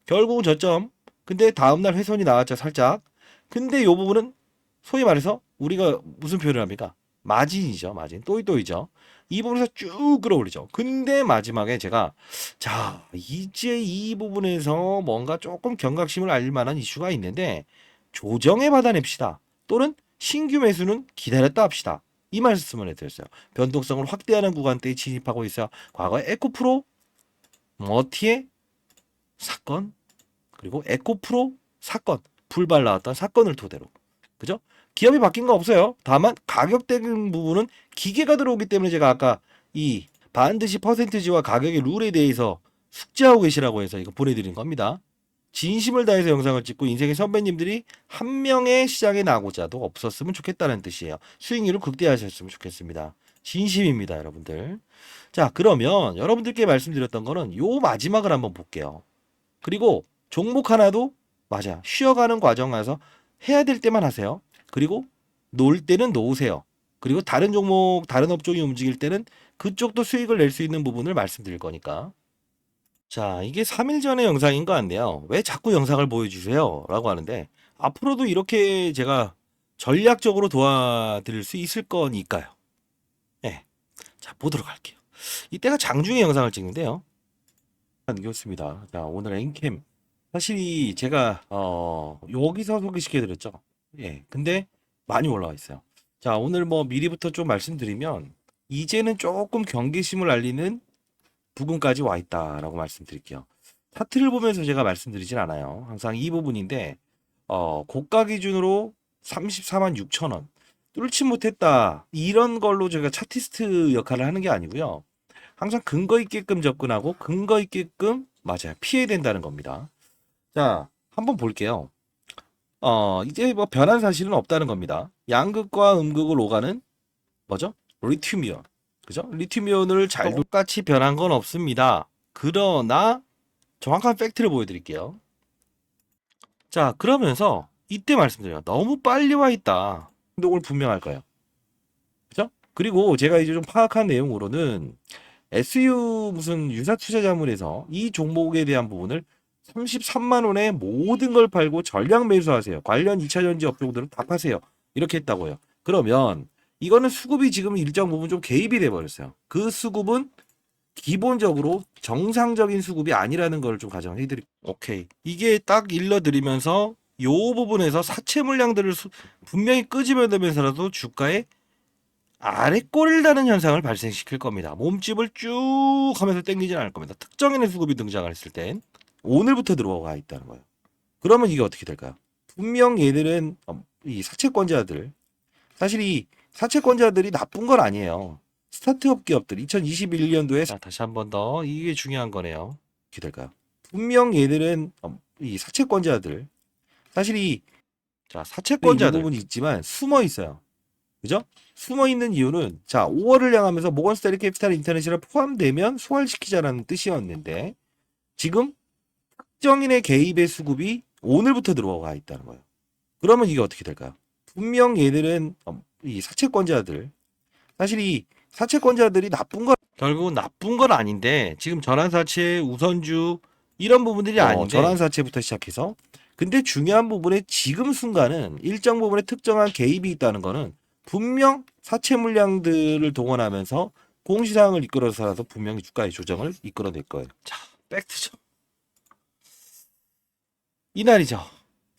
결국은 저점. 근데 다음날 훼손이 나왔죠. 살짝. 근데 이 부분은 소위 말해서 우리가 무슨 표현을 합니까? 마진이죠. 마진. 또이또이죠. 이 부분에서 쭉 끌어올리죠. 근데 마지막에 제가 이제 이 부분에서 뭔가 조금 경각심을 알릴 만한 이슈가 있는데 조정에 받아냅시다. 또는 신규 매수는 기다렸다 합시다. 이 말씀을 해드렸어요. 변동성을 확대하는 구간대에 진입하고 있어요. 과거에 에코프로, 머티의 사건, 그리고 에코프로 사건, 불발 나왔던 사건을 토대로. 그죠? 기업이 바뀐 거 없어요. 다만 가격대는 부분은 기계가 들어오기 때문에 제가 아까 이 반드시 퍼센티지와 가격의 룰에 대해서 숙지하고 계시라고 해서 이거 보내드린 겁니다. 진심을 다해서 영상을 찍고 인생의 선배님들이 한 명의 시장에 나고자도 없었으면 좋겠다는 뜻이에요. 수익률을 극대화하셨으면 좋겠습니다. 진심입니다, 여러분들. 자, 그러면 여러분들께 말씀드렸던 거는 요 마지막을 한번 볼게요. 그리고 종목 하나도 맞아 쉬어가는 과정에서 해야 될 때만 하세요. 그리고 놀 때는 놓으세요. 그리고 다른 종목, 다른 업종이 움직일 때는 그쪽도 수익을 낼 수 있는 부분을 말씀드릴 거니까. 자, 이게 3일 전의 영상인 것 같네요. 왜 자꾸 영상을 보여주세요? 라고 하는데, 앞으로도 이렇게 제가 전략적으로 도와드릴 수 있을 거니까요. 네. 자, 보도록 할게요. 이때가 장중에 영상을 찍는데요. 이겼습니다. 자, 오늘 엔캠. 사실 제가, 여기서 소개시켜드렸죠. 예. 근데 많이 올라와 있어요. 자, 오늘 뭐 미리부터 좀 말씀드리면, 이제는 조금 경계심을 알리는 부근까지 와 있다라고 말씀드릴게요. 차트를 보면서 제가 말씀드리진 않아요. 항상 이 부분인데 고가 기준으로 34만 6천 원 뚫지 못했다 이런 걸로 제가 차티스트 역할을 하는 게 아니고요. 항상 근거 있게끔 접근하고 근거 있게끔 맞아요. 피해야 된다는 겁니다. 자, 한번 볼게요. 이제 뭐 변한 사실은 없다는 겁니다. 양극과 음극을 오가는 뭐죠? 리튬이온. 그죠? 리튬이온을 잘 똑같이 변한 건 없습니다. 그러나 정확한 팩트를 보여드릴게요. 자, 그러면서 이때 말씀드려요. 너무 빨리 와 있다. 행동을 분명할 거예요. 그죠? 그리고 제가 이제 좀 파악한 내용으로는 SU 무슨 유사 투자 자문에서 이 종목에 대한 부분을 33만 원에 모든 걸 팔고 전량 매수하세요. 관련 2차전지 업종들은 다 파세요. 이렇게 했다고요. 그러면 이거는 수급이 지금 일정 부분 좀 개입이 돼 버렸어요. 그 수급은 기본적으로 정상적인 수급이 아니라는 걸 좀 가정해 드릴게요. 오케이. 이게 딱 일러드리면서 요 부분에서 사채 물량들을 분명히 끄집어내면서라도 주가에 아래 꼬리를 다는 현상을 발생시킬 겁니다. 몸집을 쭉 하면서 땡기진 않을 겁니다. 특정인의 수급이 등장을 했을 땐 오늘부터 들어가 있다는 거예요. 그러면 이게 어떻게 될까요? 분명 얘들은 이 사채권자들 사실 이 사채권자들이 나쁜 건 아니에요. 스타트업 기업들 2021년도에 자, 다시 한 번 더 이게 중요한 거네요. 어떻게 될까요? 분명 얘들은 이 사채권자들 사실 이 자, 사채권자들 이 부분이 있지만 숨어 있어요. 그죠? 숨어 있는 이유는 자, 5월을 향하면서 모건스탠리 캐피탈 인터내셔널 포함되면 소환시키자라는 뜻이었는데 지금 특정인의 개입의 수급이 오늘부터 들어와 있다는 거예요. 그러면 이게 어떻게 될까요? 분명 얘들은 이 사채권자들 사실 이 사채권자들이 나쁜 건 결국은 나쁜 건 아닌데 지금 전환사채 우선주 이런 부분들이 아닌데 전환사채부터 시작해서 근데 중요한 부분에 지금 순간은 일정 부분에 특정한 개입이 있다는 거는 분명 사채 물량들을 동원하면서 공시상을 이끌어서라도 분명히 주가의 조정을 이끌어낼 거예요. 자, 팩트죠. 이날이죠.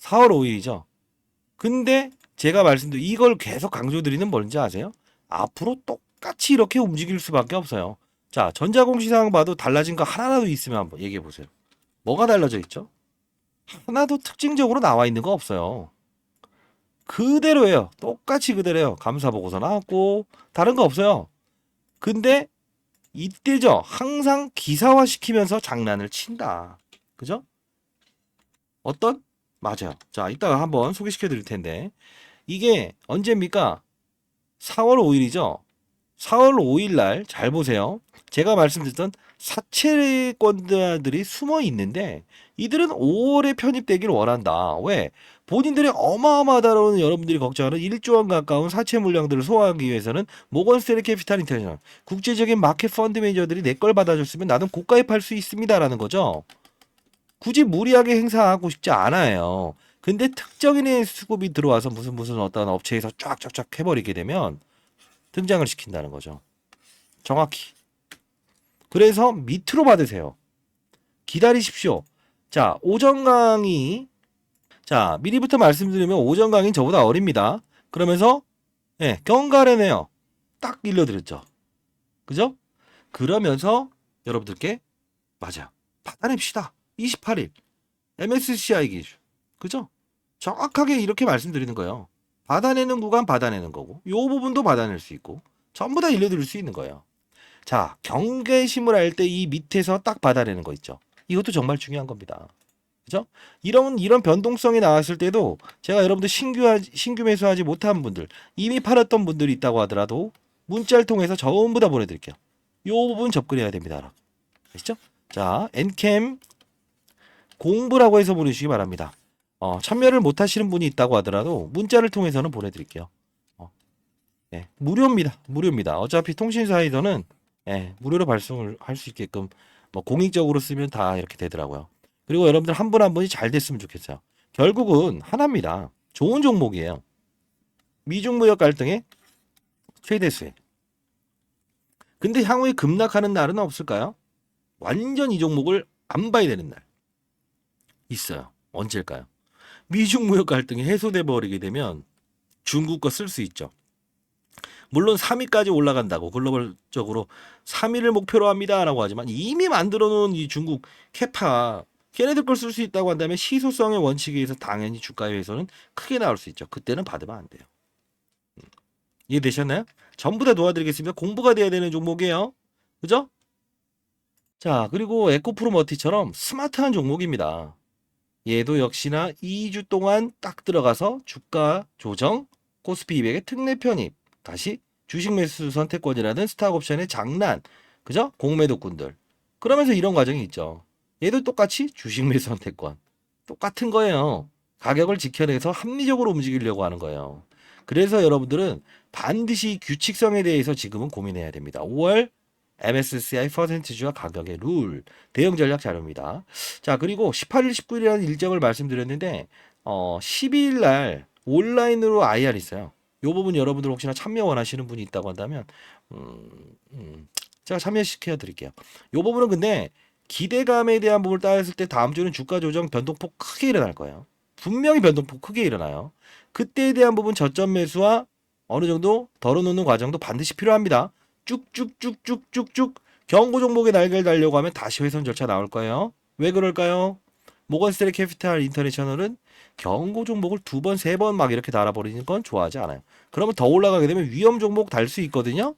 4월 5일이죠. 근데 제가 말씀드린 이걸 계속 강조드리는 뭔지 아세요? 앞으로 똑같이 이렇게 움직일 수밖에 없어요. 자, 전자공시상 봐도 달라진 거 하나라도 있으면 한번 얘기해 보세요. 뭐가 달라져 있죠? 하나도 특징적으로 나와 있는 거 없어요. 그대로예요. 똑같이 그대로예요. 감사 보고서 나왔고 다른 거 없어요. 근데 이때죠. 항상 기사화 시키면서 장난을 친다. 그죠? 어떤? 맞아요. 자, 이따가 한번 소개시켜 드릴 텐데 이게 언제입니까? 4월 5일이죠. 4월 5일 날 잘 보세요. 제가 말씀드렸던 사채권자들이 숨어 있는데 이들은 5월에 편입되길 원한다. 왜? 본인들의 어마어마하다는 여러분들이 걱정하는 1조 원 가까운 사채 물량들을 소화하기 위해서는 모건스탠리 캐피탈 인터내셔널 국제적인 마켓 펀드 매니저들이 내 걸 받아줬으면 나는 고가에 팔 수 있습니다라는 거죠. 굳이 무리하게 행사하고 싶지 않아요. 근데 특정인의 수급이 들어와서 무슨 어떤 업체에서 쫙쫙쫙 해버리게 되면 등장을 시킨다는 거죠. 정확히. 그래서 밑으로 받으세요. 기다리십시오. 자, 오전 강의. 자, 미리부터 말씀드리면 오전 강의는 저보다 어립니다. 그러면서 경과래네요. 딱 일러드렸죠. 그죠? 그러면서 여러분들께 맞아 받아냅시다. 28일 MSCI 기준. 그죠? 정확하게 이렇게 말씀드리는 거예요. 받아내는 구간 받아내는 거고 요 부분도 받아낼 수 있고 전부 다 일러드릴 수 있는 거예요. 자, 경계심을 할 때 이 밑에서 딱 받아내는 거 있죠. 이것도 정말 중요한 겁니다. 그죠? 이런 변동성이 나왔을 때도 제가 여러분들 신규 매수하지 못한 분들, 이미 팔았던 분들이 있다고 하더라도 문자를 통해서 전부 다 보내드릴게요. 요 부분 접근해야 됩니다. 아시죠? 자, 엔캠 공부라고 해서 보내주시기 바랍니다. 참여를 못 하시는 분이 있다고 하더라도 문자를 통해서는 보내드릴게요. 네, 무료입니다. 어차피 통신사에서는 무료로 발송을 할 수 있게끔 뭐 공익적으로 쓰면 다 이렇게 되더라고요. 그리고 여러분들 한 분 한 분이 잘 됐으면 좋겠어요. 결국은 하나입니다. 좋은 종목이에요. 미중 무역 갈등의 최대 수혜. 근데 향후에 급락하는 날은 없을까요? 완전 이 종목을 안 봐야 되는 날 있어요. 언제일까요? 미중 무역 갈등이 해소돼 버리게 되면 중국 거 쓸 수 있죠. 물론 3위까지 올라간다고 글로벌적으로 3위를 목표로 합니다라고 하지만 이미 만들어 놓은 이 중국 캐파 걔네들 걸 쓸 수 있다고 한다면 시소성의 원칙에 의해서 당연히 주가에서는 크게 나올 수 있죠. 그때는 받으면 안 돼요. 이해되셨나요? 전부 다 도와드리겠습니다. 공부가 돼야 되는 종목이에요. 그죠? 자, 그리고 에코프로머티처럼 스마트한 종목입니다. 얘도 역시나 2주 동안 딱 들어가서 주가 조정, 코스피 200의 특례 편입, 다시 주식 매수 선택권이라는 스탁 옵션의 장난, 그죠? 공매도꾼들. 그러면서 이런 과정이 있죠. 얘도 똑같이 주식 매수 선택권. 똑같은 거예요. 가격을 지켜내서 합리적으로 움직이려고 하는 거예요. 그래서 여러분들은 반드시 규칙성에 대해서 지금은 고민해야 됩니다. 5월 MSCI 퍼센티지와 가격의 룰 대응 전략 자료입니다. 자, 그리고 18일, 19일이라는 일정을 말씀드렸는데 12일 날 온라인으로 IR 있어요. 이 부분 여러분들 혹시나 참여 원하시는 분이 있다고 한다면 제가 참여시켜 드릴게요. 이 부분은 근데 기대감에 대한 부분을 따졌을 때 다음 주는 주가 조정 변동폭 크게 일어날 거예요. 분명히 변동폭 크게 일어나요. 그때에 대한 부분 저점 매수와 어느 정도 덜어놓는 과정도 반드시 필요합니다. 쭉쭉쭉쭉쭉쭉 경고 종목의 날개를 달려고 하면 다시 회선 절차 나올 거예요. 왜 그럴까요? 모건스탠리 캐피탈 인터내셔널은 경고 종목을 2번, 3번 막 이렇게 달아버리는 건 좋아하지 않아요. 그러면 더 올라가게 되면 위험 종목 달 수 있거든요.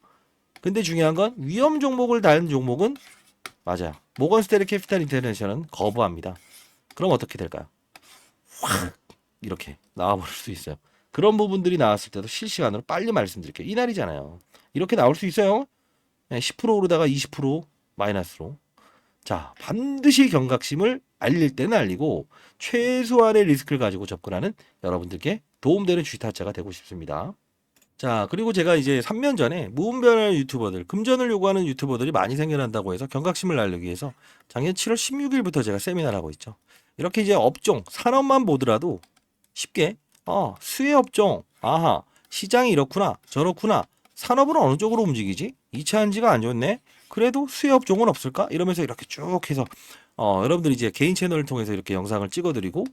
근데 중요한 건 위험 종목을 다는 종목은 맞아요. 모건스탠리 캐피탈 인터내셔널은 거부합니다. 그럼 어떻게 될까요? 확 이렇게 나와버릴 수 있어요. 그런 부분들이 나왔을 때도 실시간으로 빨리 말씀드릴게요. 이날이잖아요. 이렇게 나올 수 있어요. 10% 오르다가 20% 마이너스로. 자, 반드시 경각심을 알릴 때는 알리고 최소한의 리스크를 가지고 접근하는 여러분들께 도움되는 주식타짜가 되고 싶습니다. 자, 그리고 제가 이제 3년 전에 무분별한 유튜버들, 금전을 요구하는 유튜버들이 많이 생겨난다고 해서 경각심을 알리기 위해서 작년 7월 16일부터 제가 세미나를 하고 있죠. 이렇게 이제 업종, 산업만 보더라도 쉽게 수혜 업종, 아하, 시장이 이렇구나, 저렇구나, 산업은 어느 쪽으로 움직이지? 2차 한지가 안 좋네? 그래도 수혜 업종은 없을까? 이러면서 이렇게 쭉 해서 여러분들이 이제 개인 채널을 통해서 이렇게 영상을 찍어드리고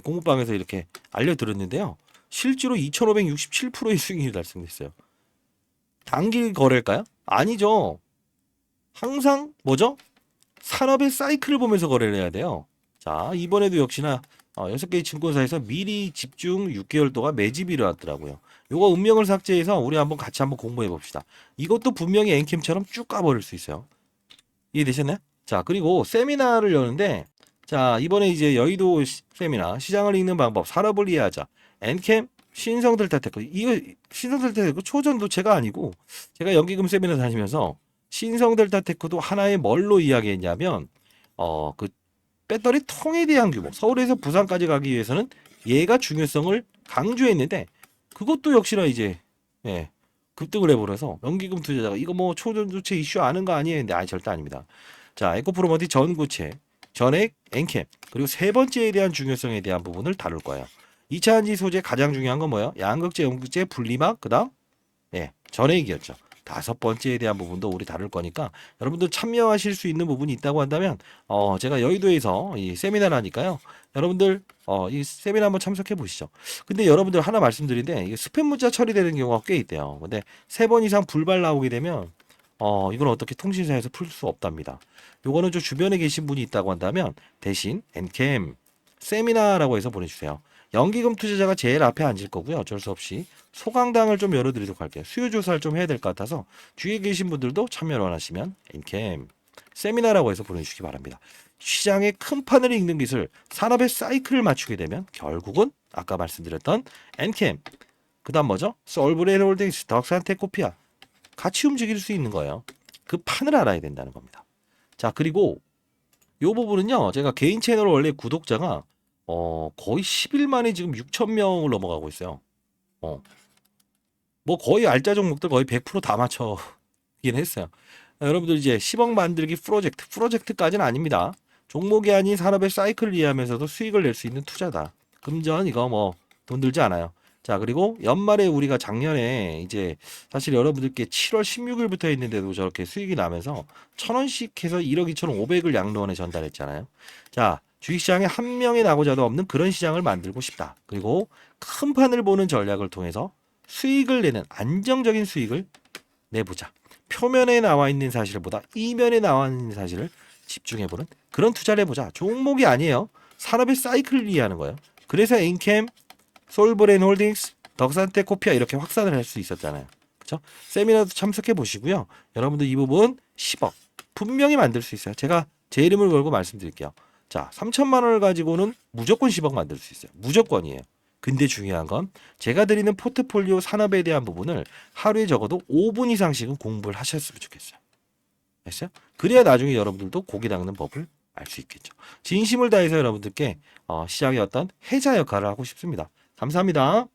공부방에서 이렇게 알려드렸는데요. 실제로 2567%의 수익률이 달성됐어요. 단기 거래일까요? 아니죠. 항상 뭐죠? 산업의 사이클을 보면서 거래를 해야 돼요. 자, 이번에도 역시나 6개의 증권사에서 미리 집중 6개월 동안 매집이 일어났더라고요. 요거 운명을 삭제해서 우리 같이 한번 공부해 봅시다. 이것도 분명히 엔캠처럼 쭉 가버릴 수 있어요. 이해되셨나요? 자, 그리고 세미나를 여는데 자, 이번에 이제 여의도 세미나 시장을 읽는 방법 산업을 이해하자. 엔캠 신성델타테크 이거 신성델타테크 초전도체가 아니고 제가 연기금 세미나 다니면서 신성델타테크도 하나의 뭘로 이야기했냐면 그 배터리 통에 대한 규모 서울에서 부산까지 가기 위해서는 얘가 중요성을 강조했는데 그것도 역시나 이제 급등을 해버려서 연기금 투자자가 이거 뭐 초전도체 이슈 아는 거 아니에요? 근데 절대 아닙니다. 자, 에코프로머티 전구체 전액 엔캠 그리고 세 번째에 대한 중요성에 대한 부분을 다룰 거예요. 2차 한지 소재 가장 중요한 건 뭐예요? 양극재, 음극재, 분리막 그다음 전액이었죠. 다섯 번째에 대한 부분도 우리 다룰 거니까 여러분들 참여하실 수 있는 부분이 있다고 한다면 제가 여의도에서 이 세미나를 하니까요. 여러분들 이 세미나 한번 참석해 보시죠. 근데 여러분들 하나 말씀드린데 이게 스팸 문자 처리되는 경우가 꽤 있대요. 근데 3번 이상 불발 나오게 되면 이건 어떻게 통신사에서 풀 수 없답니다. 요거는 좀 주변에 계신 분이 있다고 한다면 대신 엔캠 세미나라고 해서 보내주세요. 연기금 투자자가 제일 앞에 앉을 거고요. 어쩔 수 없이 소강당을 좀 열어드리도록 할게요. 수요 조사를 좀 해야 될 것 같아서 주위에 계신 분들도 참여를 원하시면 엔캠 세미나라고 해서 보내주시기 바랍니다. 시장의 큰 판을 읽는 기술, 산업의 사이클을 맞추게 되면 결국은 아까 말씀드렸던 엔캠, 그 다음 뭐죠? 솔브레인 홀딩스, 덕산테코피아 같이 움직일 수 있는 거예요. 그 판을 알아야 된다는 겁니다. 자, 그리고 요 부분은요. 제가 개인 채널 원래 구독자가 거의 10일 만에 지금 6천 명을 넘어가고 있어요. 어, 뭐 거의 알짜 종목들 거의 100%다 맞춰긴 했어요. 여러분들 이제 10억 만들기 프로젝트까지는 아닙니다. 종목이 아닌 산업의 사이클을 이해하면서도 수익을 낼 수 있는 투자다. 금전 이거 뭐 돈 들지 않아요. 자, 그리고 연말에 우리가 작년에 이제 사실 여러분들께 7월 16일부터 했는데도 저렇게 수익이 나면서 1,000원씩 해서 1억 2,500을 양로원에 전달했잖아요. 자, 주식시장에 한 명의 낙오자도 없는 그런 시장을 만들고 싶다. 그리고 큰 판을 보는 전략을 통해서 수익을 내는 안정적인 수익을 내보자. 표면에 나와 있는 사실보다 이면에 나와 있는 사실을 집중해보는 그런 투자를 해보자. 종목이 아니에요. 산업의 사이클을 이해하는 거예요. 그래서 엔캠, 솔브레인 홀딩스, 덕산테 코피아 이렇게 확산을 할 수 있었잖아요. 그렇죠? 세미나도 참석해 보시고요. 여러분들 이 부분 10억 분명히 만들 수 있어요. 제가 제 이름을 걸고 말씀드릴게요. 자, 3천만 원을 가지고는 무조건 10억 만들 수 있어요. 무조건이에요. 근데 중요한 건 제가 드리는 포트폴리오 산업에 대한 부분을 하루에 적어도 5분 이상씩은 공부를 하셨으면 좋겠어요. 됐어요? 그래야 나중에 여러분들도 고기 닦는 법을 알 수 있겠죠. 진심을 다해서 여러분들께 시장의 어떤 해자 역할을 하고 싶습니다. 감사합니다.